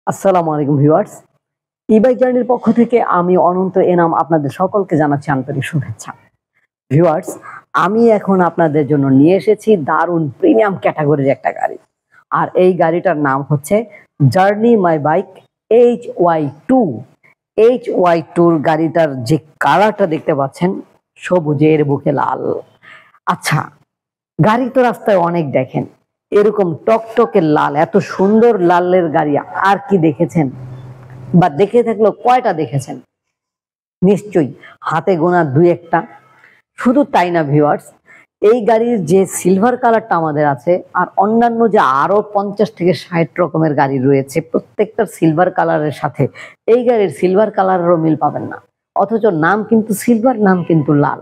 আসসালামু আলাইকুম viewers. E-bike জার্নির পক্ষ থেকে আমি অনন্ত এনাম আপনাদের সকলকে জানাচ্ছি আন্তরিক শুভেচ্ছা। ভিউয়ার্স, আমি এখন আপনাদের জন্য নিয়ে এসেছি দারুণ প্রিমিয়াম ক্যাটাগরির একটা গাড়ি। আর এই গাড়িটার নাম হচ্ছে journey my bike HY2। HY2 র গাড়িটার যে কালারটা দেখতে পাচ্ছেন, সবুজের বুকে লাল। আচ্ছা, গাড়ি তো রাস্তায় অনেক দেখেন, এরকম টকটকে লাল, এত সুন্দর লালের গাড়ি আর কি দেখেছেন? বা দেখে থাকলেও কয়টা দেখেছেন? নিশ্চয়ই হাতে গোনা দুই একটা। শুধু তাই না ভিউয়ার্স, এই গাড়ির যে সিলভার কালারটা আমাদের আছে আর অন্যান্য যে আরো 50 থেকে 60 রকমের গাড়ি রয়েছে, প্রত্যেকটা সিলভার কালারের সাথে এই গাড়ির সিলভার কালারেরও মিল পাবেন না। অথচ নাম কিন্তু সিলভার, নাম কিন্তু লাল।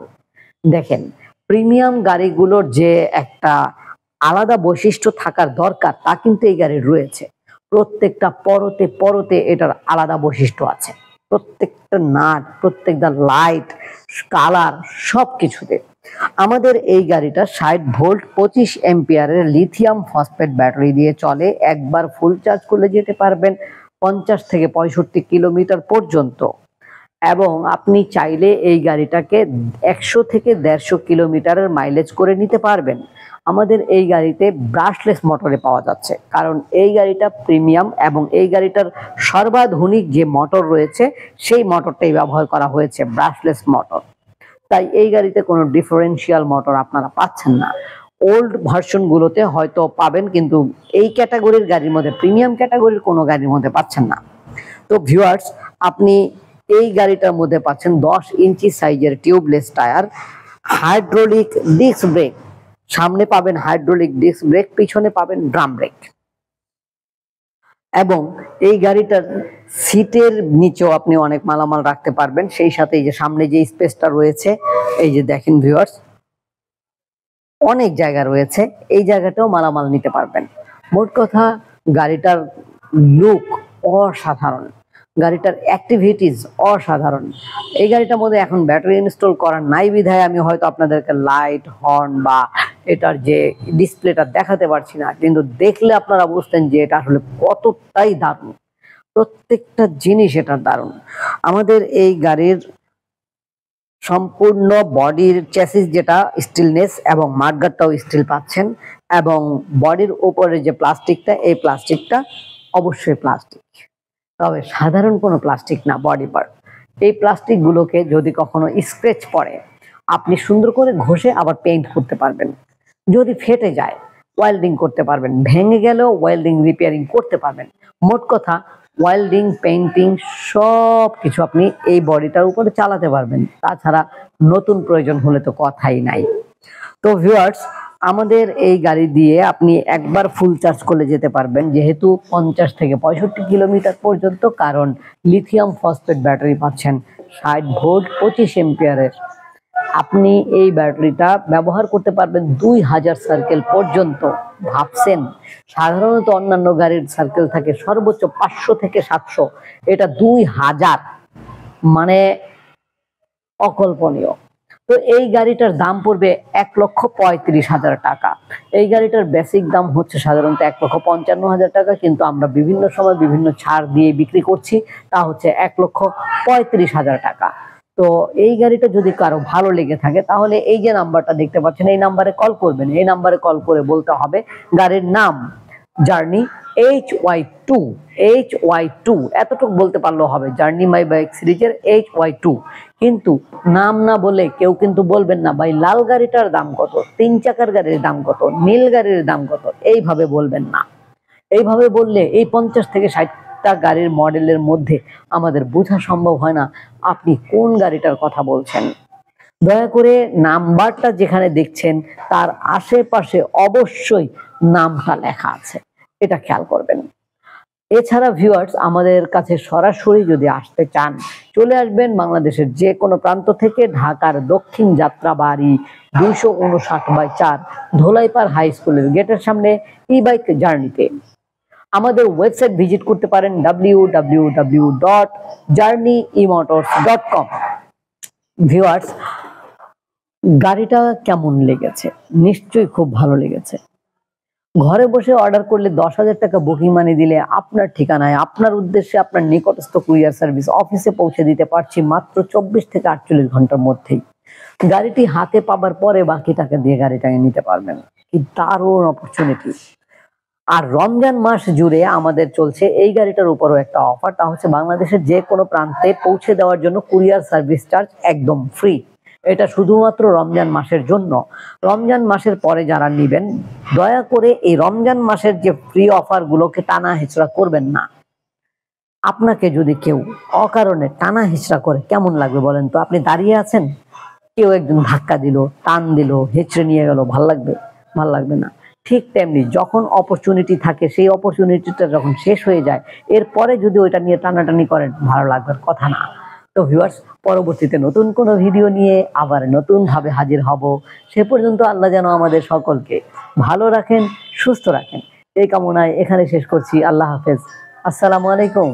দেখেন, প্রিমিয়াম গাড়িগুলোর যে একটা আলাদা বৈশিষ্ট্য থাকার দরকার তা কিন্তু এই গাড়ির রয়েছে। প্রত্যেকটা পরতে পরতে এটার আলাদা বৈশিষ্ট্য আছে। প্রত্যেকটা নাট, প্রত্যেকটা লাইট, কালার সবকিছুতে। আমাদের এই গাড়িটা 60 ভোল্ট 25 এম্পিয়ারের লিথিয়াম ফসফেট ব্যাটারি দিয়ে চলে। একবার ফুল চার্জ করলে যেতে পারবেন 50 থেকে 65 কিলোমিটার পর্যন্ত। এবং আপনি চাইলে এই গাড়িটাকে 100 থেকে 150 কিলোমিটারের মাইলেজ করে নিতে পারবেন। আমাদের এই গাড়িতে ব্রাশলেস মোটরে পাওয়া যাচ্ছে, কারণ এই গাড়িটা প্রিমিয়াম এবং এই গাড়িটার সর্বাধুনিক যে মোটর রয়েছে সেই মোটরটাই ব্যবহার করা হয়েছে, ব্রাশলেস মোটর। তাই এই গাড়িতে কোনো ডিফারেন্সিয়াল মোটর আপনারা পাচ্ছেন না। ওল্ড ভার্সন গুলোতে হয়তো পাবেন, কিন্তু এই ক্যাটাগরির গাড়ির মধ্যে, প্রিমিয়াম ক্যাটাগরির কোনো গাড়ির মধ্যে পাচ্ছেন না। তো ভিউয়ার্স, আপনি এই গাড়িটার মধ্যে পাচ্ছেন 10 ইঞ্চি সাইজের tubeless tyre, hydraulic disc brake. সামনে পাবেন হাইড্রোলিক ডিস্ক ব্রেক, পিছনে পাবেন ড্রাম ব্রেক। এবং এই গাড়িটার সিটের নিচেও আপনি অনেক মালামাল রাখতে পারবেন। সেই সাথে এই যে সামনে যে স্পেসটা রয়েছে, এই যে দেখেন ভিউয়ার্স, অনেক জায়গা রয়েছে, এই জায়গাটাও মালামাল নিতে পারবেন। মোট কথা, গাড়িটার লুক অসাধারণ, গাড়িটার অ্যাক্টিভিটিস অসাধারণ। এই গাড়িটার মধ্যে এখন ব্যাটারি ইনস্টল করা নাই বিধায় আমি হয়তো আপনাদেরকে লাইট, হর্ন বা এটার যে ডিসপ্লেটা দেখাতে পারছি না, কিন্তু দেখলে আপনারা বুঝতেন যে এটা আসলে কতটাই দারুণ। প্রত্যেকটা জিনিস এটার দারুণ। আমাদের এই গাড়ির সম্পূর্ণ বডির চ্যাসিস যেটা স্টিলনেস এবং মাঠগার্ডটাও স্টিল পাচ্ছেন, এবং বডির উপরে যে প্লাস্টিকটা, এই প্লাস্টিকটা অবশ্যই প্লাস্টিক, তবে সাধারণ কোনো প্লাস্টিক না। বডি পার্ট, এই প্লাস্টিক গুলোকে যদি কখনো স্ক্র্যাচ পড়ে, আপনি সুন্দর করে ঘষে আবার পেইন্ট করতে পারবেন। যদি ফেটে যায়, ওয়েল্ডিং করতে পারবেন। ভেঙে গেলেও ওয়েল্ডিং রিপেয়ারিং করতে পারবেন। মোট কথা, ওয়েল্ডিং, পেইন্টিং সব কিছু আপনি এই বডিটার উপরে চালাতে পারবেন। তাছাড়া নতুন প্রয়োজন হলে তো কথাই নাই। তো ভিউয়ার্স, আমাদের এই গাড়ি দিয়ে আপনি একবার ফুল চার্জ করলে যেতে পারবেন, যেহেতু 50 থেকে 65 কিলোমিটার পর্যন্ত, কারণ লিথিয়াম ফসফেট ব্যাটারি পাচ্ছেন 60 ভোল্ট 25 এম্পিয়ারের। আপনি এই ব্যাটারিটা ব্যবহার করতে পারবেন 2000 সার্কেল পর্যন্ত। ভাবছেন, সাধারণত অন্যান্য গাড়ির সার্কেল থাকে সর্বোচ্চ 500 থেকে 700, এটা 2000, মানে অকল্পনীয়। তো এই গাড়িটার দাম পড়বে 1,35,000 টাকা। এই গাড়িটার বেসিক দাম হচ্ছে সাধারণত 1,55,000 টাকা, কিন্তু আমরা বিভিন্ন সময় বিভিন্ন ছাড় দিয়ে বিক্রি করছি, তা হচ্ছে 1,35,000 টাকা। তো এই গাড়িটা যদি কারো ভালো লেগে থাকে, তাহলে এই যে নাম্বারটা দেখতে পাচ্ছেন, এই নাম্বারে কল করবেন। এই নাম্বারে কল করে বলতে হবে গাড়ির নাম জার্নি HY2। HY2 এতটুকু বলতে পারলেও হবে, জার্নি মাই বাইক সিরিজের HY2। কিন্তু নাম না বলে কেউ কিন্তু বলবেন না, ভাই লাল গাড়িটার দাম কত, 3 চাকার গাড়ির দাম কত, নীল গাড়ির দাম কত, এইভাবে বলবেন না। এইভাবে বললে এই 50 থেকে 60টা গাড়ির মডেলের মধ্যে আমাদের বোঝা সম্ভব হয় না আপনি কোন গাড়িটার কথা বলছেন। দয়া করে নাম্বারটা যেখানে দেখছেন তার আশেপাশে অবশ্যই নামটা লেখা আছে, এটা খেয়াল করবেন। এছাড়া ভিউয়ার্স, আমাদের কাছে সরাসরি যদি আসতে চান, চলে আসবেন বাংলাদেশের যে কোনো প্রান্ত থেকে। ঢাকার দক্ষিণ যাত্রাবাড়ি 259/4 ধোলাইপাড় হাই স্কুলের গেটের সামনে ই-বাইক জার্নিতে। আমাদের ওয়েবসাইট ভিজিট করতে পারেন www.journeyemotors.com। ভিউয়ার্স, গাড়িটা কেমন লেগেছে? নিশ্চয়ই খুব ভালো লেগেছে। ঘরে বসে অর্ডার করলে 10,000 টাকা বুকিং মানি দিলে আপনার ঠিকানায় আপনার উদ্দেশ্যে আপনার নিকটস্থ কুরিয়ার সার্ভিস অফিসে পৌঁছে দিতে পারছি মাত্র 24 থেকে 48 ঘন্টার মধ্যেই। গাড়িটি হাতে পাবার পরে বাকি টাকা দিয়ে গাড়িটাকে নিতে পারবেন। কি দারুণ অপরচুনিটি! আর রমজান মাস জুড়ে আমাদের চলছে এই গাড়িটার উপরও একটা অফার, তা হচ্ছে বাংলাদেশের যে কোনো প্রান্তে পৌঁছে দেওয়ার জন্য কুরিয়ার সার্ভিস চার্জ একদম ফ্রি। এটা শুধুমাত্র রমজান মাসের জন্য। রমজান মাসের পরে যারা নেবেন দয়া করে এই রমজান মাসের যে ফ্রি অফার গুলোকে টানা হেচড়া করবেন না। আপনাকে যদি কেউ অকারণে টানা হেচড়া করে কেমন লাগবে বলেন তো? আপনি দাঁড়িয়ে আছেন, কেউ একজন ধাক্কা দিল, টান দিল, হেঁচড়ে নিয়ে গেল, ভাল লাগবে? ভাল লাগবে না। ঠিক তেমনি যখন অপরচুনিটি থাকে সেই অপরচুনিটিটা যখন শেষ হয়ে যায় এরপরে যদি ওইটা নিয়ে টানাটানি করেন ভালো লাগবার কথা না। তো ভিউয়ার্স, পরবর্তীতে নতুন কোনো ভিডিও নিয়ে আবার নতুন ভাবে হাজির হব। সে পর্যন্ত আল্লাহ যেন আমাদের সকলকে ভালো রাখেন, সুস্থ রাখেন, এই কামনায় এখানে শেষ করছি। আল্লাহ হাফেজ। আসসালামু আলাইকুম।